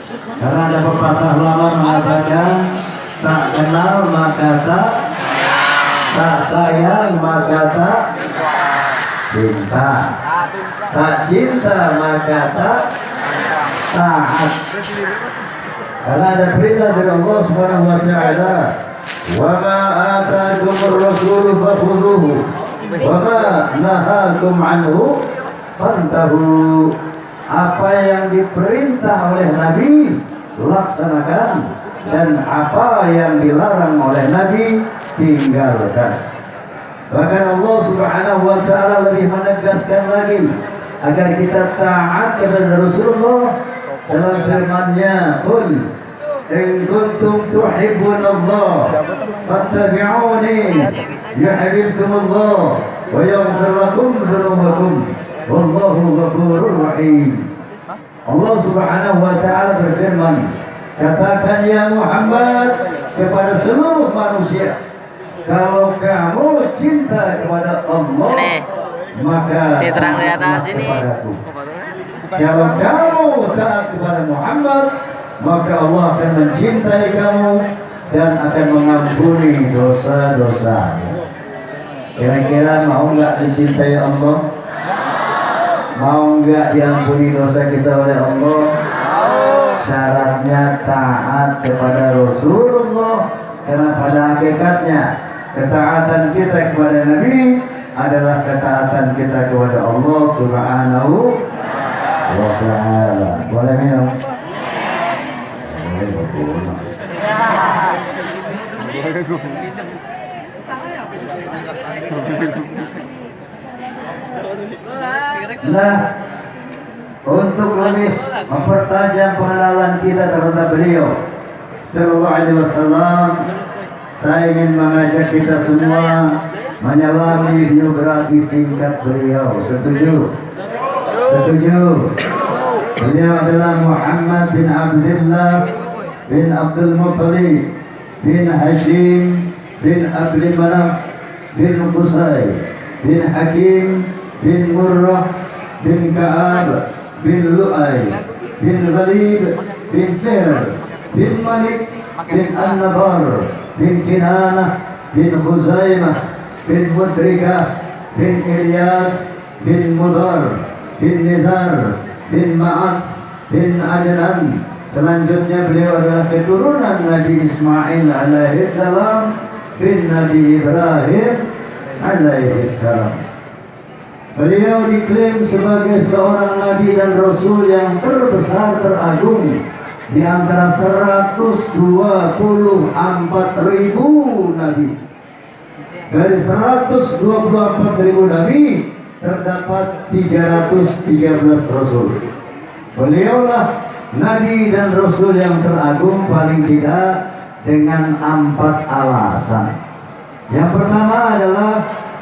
Karena ada pepatah lama mengatakan tak kenal maka tak sayang maka tak cinta, tak cinta maka tak taat. Karena ada perintah dari Allah Subhanahu wa taala, "Wa ma ataakumur rasulu fakhudhuhu wa ma nahakum anhu fantahu." Apa yang diperintah oleh Nabi laksanakan, dan apa yang dilarang oleh Nabi tinggalkan. Bahkan Allah Subhanahu wa taala lebih menegaskan lagi agar kita taat kepada Rasulullah dalam firman-Nya, "Qul in kuntum tuhibbunallah fattabi'uni yuhibbukumullah wa yaghfir lakum dzunubakum wallahu ghafurur rahim." Allah Subhanahu wa taala berfirman, katakan ya Muhammad kepada seluruh manusia, kalau kamu cinta kepada Allah, maka taatlah kepadaku. Kalau kamu taat kepada Muhammad, maka Allah akan mencintai kamu dan akan mengampuni dosa-dosa. Kira-kira mau nggak dicintai Allah? Mau nggak diampuni dosa kita oleh Allah? Syaratnya taat kepada Rasulullah. Karena pada hakikatnya ketaatan kita kepada Nabi adalah ketaatan kita kepada Allah Subhanahu wa ta'ala. Boleh minum? Nah, untuk lebih mempertajam pengenalan kita terhadap beliau Sallallahu Alaihi Wasallam, saya ingin mengajak kita semua menyelami biografi singkat beliau. Setuju? Setuju? Beliau adalah Muhammad bin Abdullah bin Abdul Muttalib bin Hashim bin Abdul Manaf bin Qusay bin Hakim bin Murrah bin Ka'ab bin Lu'ay bin Ghalib bin Fihr bin Malik bin An-Nabar bin Kinanah bin Khuzaimah bin Mudrikah bin Ilyas bin Mudar bin Nizar bin Ma'at bin Adnan. Selanjutnya beliau adalah keturunan Nabi Ismail alaihissalam bin Nabi Ibrahim alaihissalam. Beliau diklaim sebagai seorang Nabi dan Rasul yang terbesar, teragung di antara 124.000 Nabi. Dari 124.000 Nabi terdapat 313 Rasul. Beliaulah Nabi dan Rasul yang teragung paling tidak dengan 4 alasan. Yang pertama adalah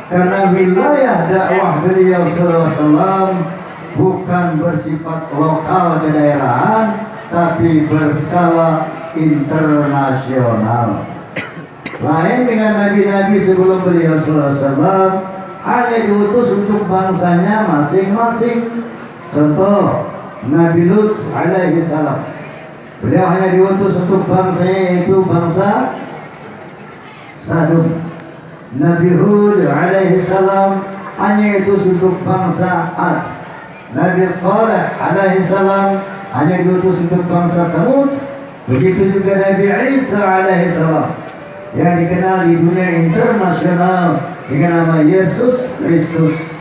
karena wilayah dakwah beliau SAW bukan bersifat lokal kedaerahan, tapi berskala internasional. Lain dengan nabi-nabi sebelum beliau SAW, hanya diutus untuk bangsanya masing-masing. Contoh, Nabi Lut alaihissalam, beliau hanya diutus untuk bangsanya, yaitu bangsa Sadum. Nabi Hud alaihissalam hanya diutus untuk bangsa Ad. Nabi Saleh alaihissalam hanya diutus untuk bangsa Thamud. Begitu juga Nabi Isa alaihissalam yang dikenal di dunia internasional dengan nama Yesus Kristus.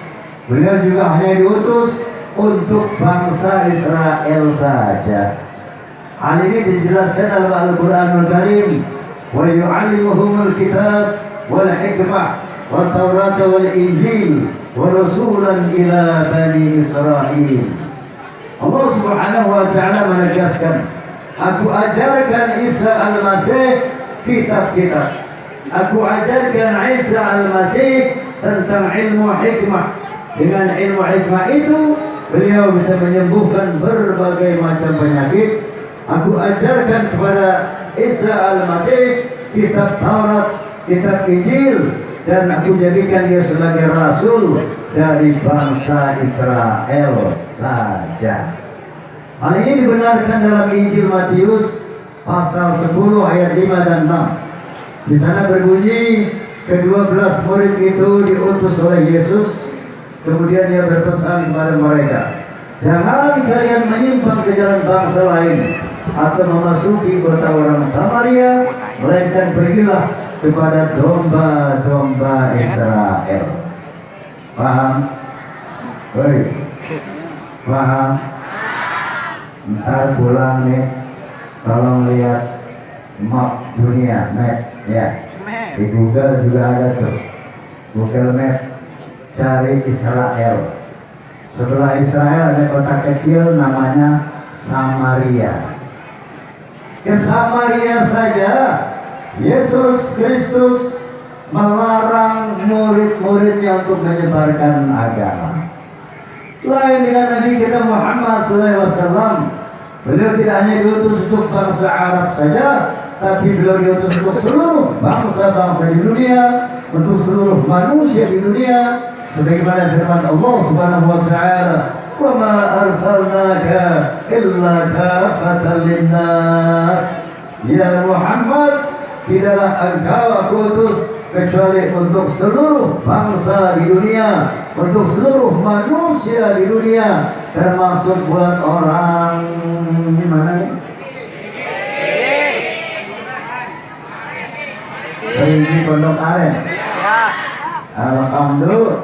Beliau juga hanya diutus untuk bangsa Israel saja. Hal ini dijelaskan dalam Al-Quranul Karim, wa yu'allimuhumul kitab wal hikmah wal taurat wal injil wa rasulan ila bani Israel. Allah Subhanahu wa ta'ala menegaskan, aku ajarkan Isa al-Masih kitab-kitab. Aku ajarkan Isa al-Masih tentang ilmu hikmah. Dengan ilmu hikmah itu beliau bisa menyembuhkan berbagai macam penyakit. Aku ajarkan kepada Isa al-Masih kitab Taurat, kitab Injil, dan aku jadikan dia sebagai rasul dari bangsa Israel saja. Hal ini dibenarkan dalam Injil Matius pasal 10 ayat 5 dan 6. Di sana berbunyi, ke-12 murid itu diutus oleh Yesus. Kemudian dia berpesan kepada mereka, jangan kalian menyimpang ke jalan bangsa lain atau memasuki kota orang Samaria, melainkan pergilah kepada domba-domba Israel. Paham? Hei, paham? Ntar pulang nih, tolong lihat map dunia, map ya. Di Google juga ada tuh, Google Map, cari Israel. Setelah Israel ada kota kecil namanya Samaria. Ke Samaria saja Yesus Kristus melarang murid-muridnya untuk menyebarkan agama. Lain dengan Nabi kita Muhammad SAW, beliau tidak hanya diutus untuk bangsa Arab saja, tapi beliau diutus untuk seluruh bangsa-bangsa di dunia, untuk seluruh manusia di dunia, sebagaimana firman Allah Subhanahu wa taala, "Wa ma arsalnaka illa kafatan linnas." Ya Muhammad, tidaklah engkau aku utus kecuali untuk seluruh bangsa di dunia, untuk seluruh manusia di dunia, termasuk buat orang di mana nih? Di Pondok Aren. Alhamdulillah.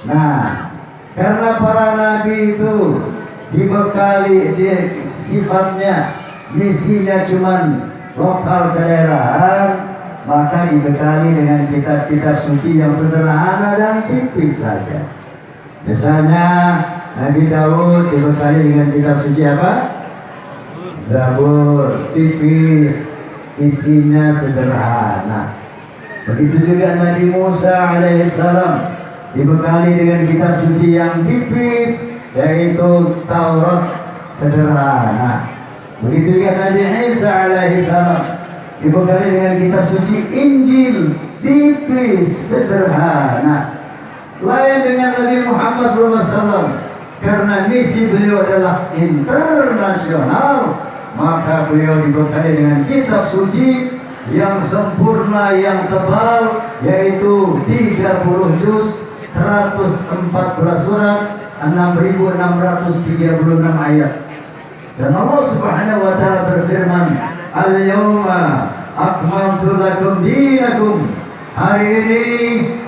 Nah, karena para nabi itu dibekali sifatnya, misinya cuman lokal kedaerahan, maka dibekali dengan kitab-kitab suci yang sederhana dan tipis saja. Misalnya Nabi Daud dibekali dengan kitab suci apa? Zabur, tipis, isinya sederhana. Begitu juga Nabi Musa alaihissalam dibekali dengan kitab suci yang tipis, yaitu Taurat, sederhana. Begitu juga Nabi Isa alaihissalam dibekali dengan kitab suci Injil, tipis, sederhana. Lain dengan Nabi Muhammad SAW, karena misi beliau adalah internasional, maka beliau dibekali dengan kitab suci yang sempurna, yang tebal, yaitu 30 juz, 114 surat, 6.636 ayat. Dan Allah Subhanahu wa taala berfirman, "Al-yawma akmaltu lakum dinakum." Hari ini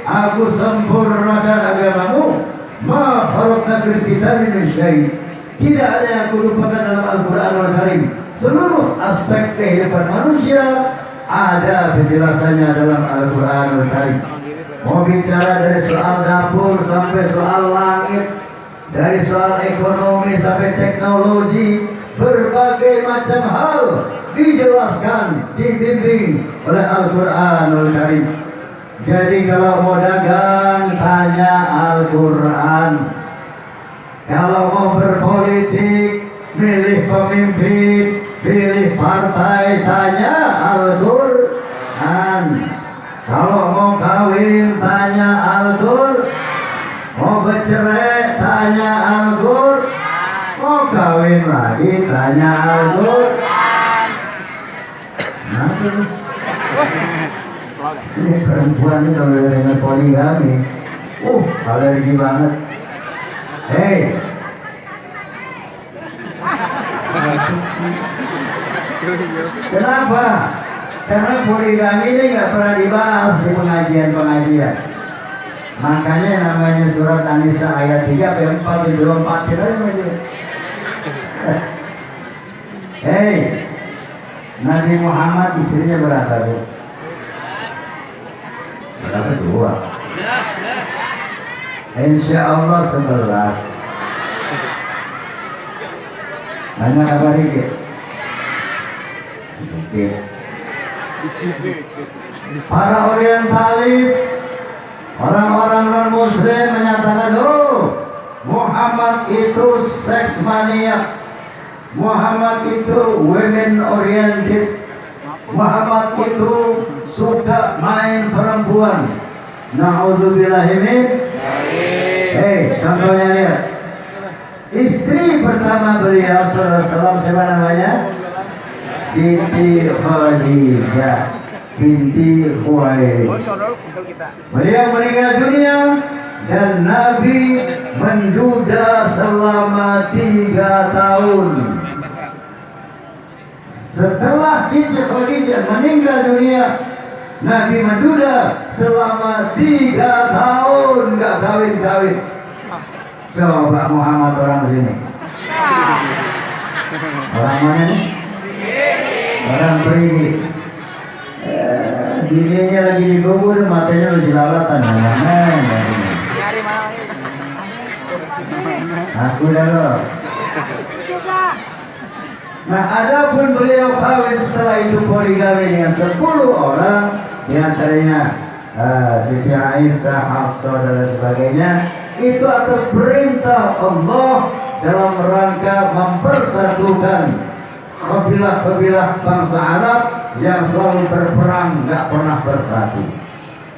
aku sempurnakan agamamu. Ma faratna fil kitab min syai'. Tidak ada yang aku lupakan dalam Al-Qur'an Al-Karim. Seluruh aspek kehidupan manusia ada penjelasannya dalam Al-Qur'an Al-Karim. Mau bicara dari soal dapur sampai soal langit, dari soal ekonomi sampai teknologi, berbagai macam hal dijelaskan, dibimbing oleh Al-Qur'anul Karim. Jadi kalau mau dagang, tanya Al-Qur'an. Kalau mau berpolitik, milih pemimpin, pilih partai, tanya Al-Qur'an. Kalau mau kawin, tanya Al-Qur'an. Mau bercerai, tanya Al-Qur'an. Mau kawin lagi, tanya Al-Qur'an. Kenapa? Ini perempuan ini kalau dengar poligami, alergi banget. Hei, kenapa? Karena poligami ini nggak pernah dibahas di pengajian-pengajian. Makanya namanya surat An-Nisa ayat 3 sampai 4 dilompatin aja. Hei, Nabi Muhammad istrinya berapa, Bu? Berapa? 2. Insya Allah 11. Banyak apa dikit? Dikit. Para orientalis, orang-orang non-muslim menyatakan, Muhammad itu seks mania, Muhammad itu women oriented, Muhammad itu suka main perempuan. Na'udzubillahi min. Hei, contohnya lihat. Istri pertama beliau SAW siapa namanya? Siti Khadijah binti Khuwailid. Beliau meninggal dunia dan Nabi menduda selama 3 tahun. Setelah Siti Khadijah meninggal dunia, Nabi menduda selama 3 tahun, gak kawin-kawin. Coba Muhammad orang sini. Orang mana nih? Orang perigi. Dirinya lagi dikubur, matanya udah jelalatan. Aku dah loh. Nah, adapun beliau kawin setelah itu poligami dengan 10 orang, diantaranya Siti Aisyah, Hafsah dan sebagainya. Itu atas perintah Allah dalam rangka mempersatukan kabilah-kabilah bangsa Arab yang selalu berperang, gak pernah bersatu.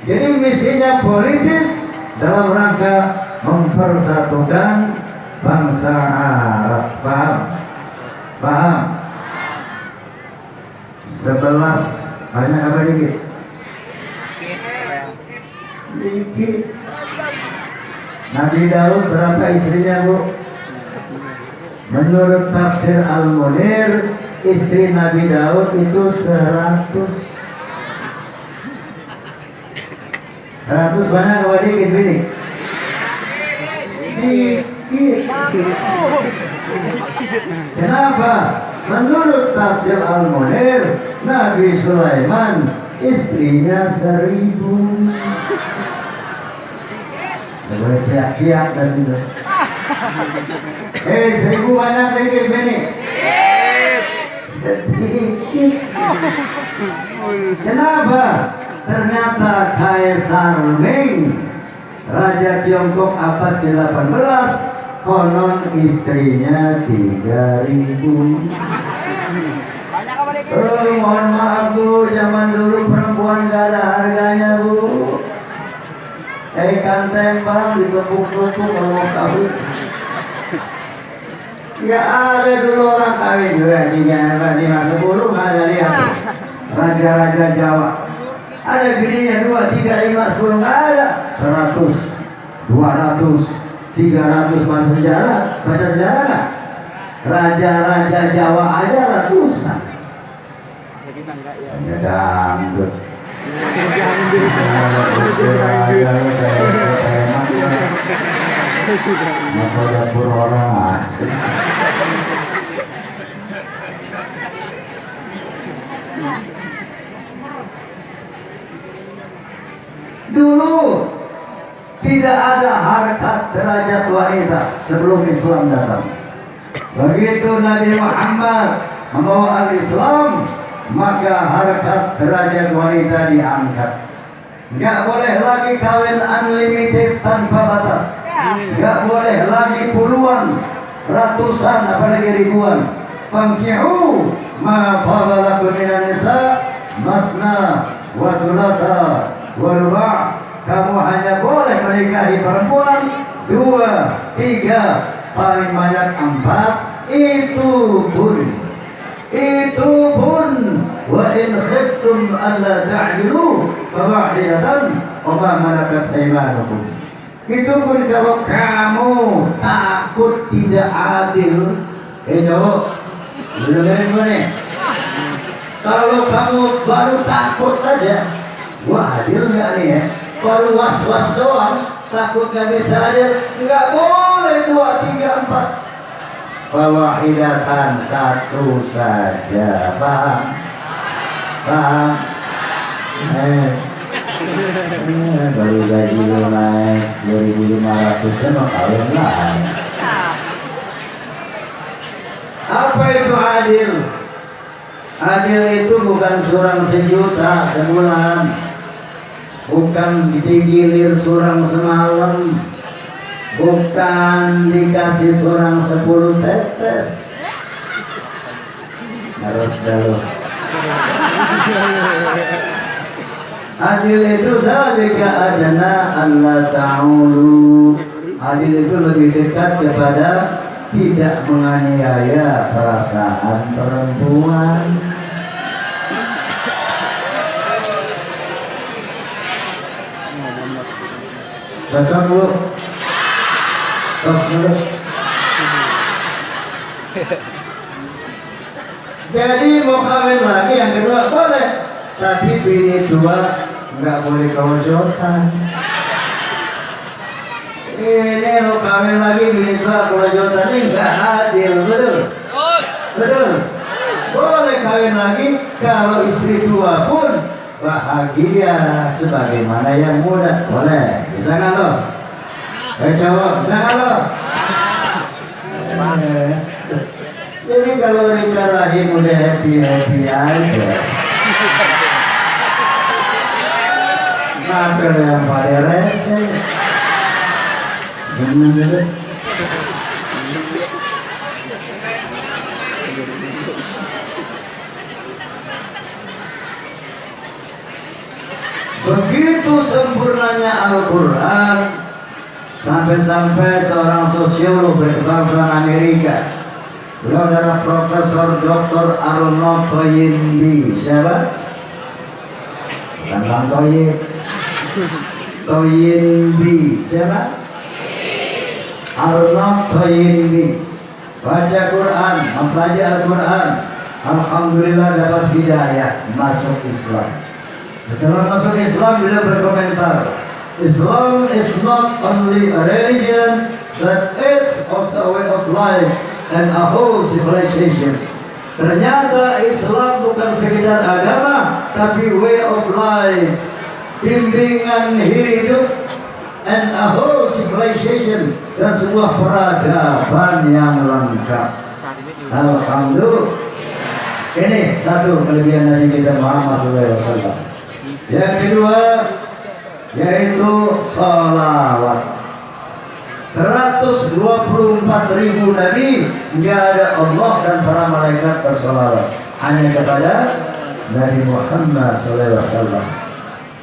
Jadi misinya politis dalam rangka mempersatukan bangsa Arab. Paham? Paham? 11 banyak apa dikit? Dikit. Nabi Daud berapa istrinya, Bu? Menurut tafsir Al-Munir, istri Nabi Daud itu 100. 100 banyak apa dikit, Bini? Dikit. Kenapa? Menurut tafsir Al-Munir, Nabi Sulaiman istrinya 1000. Gak boleh siap-siap dah situ. 1000 banyak dikit, Bini? Sedikit. Kenapa? Ternyata Kaisar Ming, Raja Tiongkok abad ke-18, konon istrinya 3000. Mohon maaf, Bu, zaman dulu perempuan gak ada harganya, Bu. Ikan tempang ditepuk-tepuk kalau mau kawin. Ya ada dulu orang kawin juga 3, 5, 10, nggak ada lihat. Raja-raja Jawa ada bininya 2, 3, 5, 10, nggak ada. 100, 200, 300 masa sejarah, baca sejarah nggak? Raja-raja Jawa aja ratusan. Ada dangdut. Mau dapur orang asli. Dulu tidak ada harkat derajat wanita sebelum Islam datang. Begitu Nabi Muhammad membawa al-Islam, maka harkat derajat wanita diangkat. Gak boleh lagi kawin unlimited tanpa batas. Gak boleh lagi puluhan, ratusan, apalagi ribuan. Fankihu ma qaba lakum minan nisa masna wa thulatha wa ruba'. Kamu hanya boleh menikahi perempuan 2, 3, paling banyak 4. Itu pun wa in khiftum alla ta'dilu fawahidatan wa ma malakat aymanukum. Itu pun kalau kamu takut tidak adil. Cowok, lu dengerin gue nih. Kalau kamu baru takut aja, gua adil nggak nih ya? Baru was-was doang, takut gak bisa adil, nggak boleh 2, 3, 4. Fawahidatan, 1 saja. Paham? Paham? Baru gaji lo naik 2.500 mau kawin lah. Apa itu adil? Adil itu bukan surang 1 juta sebulan, bukan digilir surang semalam, bukan dikasih surang 10 tetes. Harus dulu. Adil itu dzalika adna alla ta'ulu. Adil itu lebih dekat kepada tidak menganiaya perasaan perempuan. Cocok bu? Tos dulu. Jadi mau kawin lagi yang kedua boleh, tapi bini tua nggak boleh kelojotan. Ini lo kawin lagi bini tua kelojotan ini nggak adil, betul? Betul. Boleh kawin lagi kalau istri tua pun bahagia sebagaimana yang muda. Boleh, bisa nggak lo? Cowok, bisa nggak lo? Jadi kalau nikah lagi udah happy aja. Kenapa lo yang pada rese? Begitu sempurnanya Al-Quran, sampai-sampai seorang sosiolog berkebangsaan Amerika, beliau adalah Profesor Dr. Arnold Toynbee. Siapa? Bukan Bang Toyin. Toynbee. Siapa? Arnold Toynbee. Baca Quran, mempelajari Al-Quran, alhamdulillah dapat hidayah, masuk Islam. Setelah masuk Islam, beliau berkomentar, Islam is not only a religion, but it's also a way of life and a whole civilization. Ternyata Islam bukan sekedar agama, tapi way of life, bimbingan hidup, and a whole civilization, dan sebuah peradaban yang lengkap. Alhamdulillah. Ini satu kelebihan Nabi kita Muhammad SAW. Yang kedua yaitu salawat. 124.000 Nabi, nggak ada Allah dan para malaikat bersalawat, hanya kepada Nabi Muhammad SAW.